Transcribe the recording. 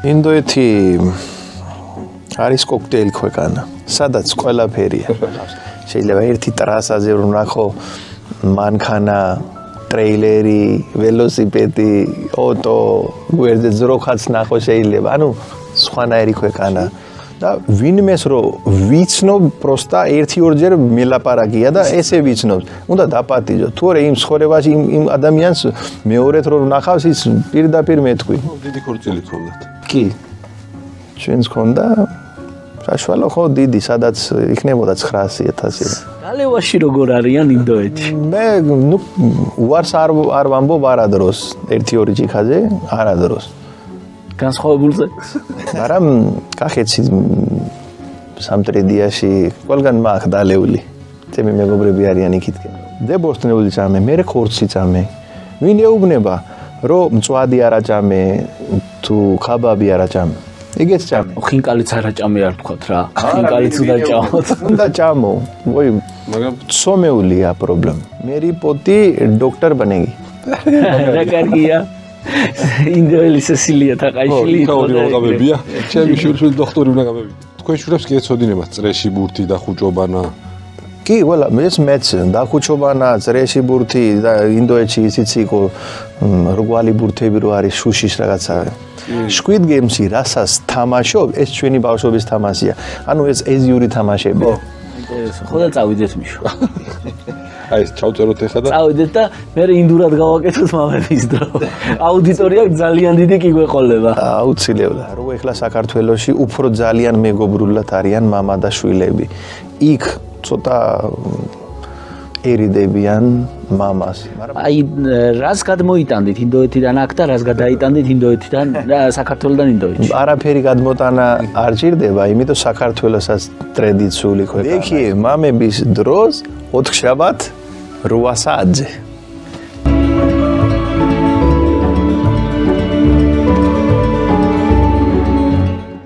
ინდოეთი არის კოქტეილი ქვეყანა, სადაც ყველაფერია. შეიძლება ერთი ტრასაზე რომ ნახო მანქანა, ტრეილერი, ველოსიპედი, ოტო, გვერდზე ძროხაც ნახო შეიძლება. ანუ სხვანაირი ქვეყანა. და ვინმეს რო ვიცნობ, პროსტა 1-2 მელაპარაკია და ესე ვიცნობს. უნდა დაპატიჟო. თუ არა იმ ცხოვრებაში იმ ადამიანს მეორედ რო ნახავს, ის პირდაპირ მეტყვი. დიდი ქორწილი გქონდათ. კი. ჩვენს ქონდა საშუალო ხო დიდი, სადაც იქნებოდა 900,000. გალევაში როგორ არიან ინდოეთში? მე უარს არ ვამბობ არადროს, 1-2 ჭიქაზე არადროს. განსხვავებულზე? მაგრამ კახეთში სამტრედიაში ყველგან მაქვს დალეული. ჩემი მეგობრები არიან იქითკენ. დებოსტნეული წამე, მე ხორცი წამე. ვინ ეუბნება, რომ მწვადი არ აჭამე, თუ ხაბაბი არ აჭამე. იგეც ჭამე. ხინკალიც არ აჭამე არ თქვათ რა. ხინკალიც უნდა ჭამოთ. უნდა ჭამო. ой, მაგრამ ცომეულია პრობლემა. მერი პოტი დოქტორ ბანეგი. რა კარგია. ინდოელი სესილია თაყაიშვილი. კაური აღაბებია. ჩემი შვილს დოქტორი უნდა გამევიდე. თქვენ შვილებს კი ეცოდინებათ წრეში ბურთი და ხუჭობანა. კი, ყველა მეც დახუჭობანა, წრეში ბურთი და ინდოეთში ისიც იყო რგვალი ბურთები რო არის შუშის რაღაცა. Squid Games-ი რასაც თამაშობ, ეს ჩვენი ბავშვობის თამაშია. ანუ ეს ეზიური თამაშები. ხო და წავიდეთ მიშო. აი ეს ჩავწეროთ ახლა და წავიდეთ და მე ინდურად გავაკეთოთ მამების დრო. აუდიტორია ძალიან დიდი კი გვეყოლება. აუცილებლად. რო ეხლა საქართველოში უფრო ძალიან მეგობრულად არიან მამა და შვილები. იქ ცოტა ერიდებიან მამას. აი რას გადმოიტანდით ინდოეთიდან აქ და რას გადაიტანდით ინდოეთიდან და საქართველოსთან ინდოეთში? არაფერი გადმოტანა არ ჭირდება, იმიტომ საქართველოსაც ტრადიციული ქვეყანა. ეხი მამების დროს 4 შაბათ 8 საათზე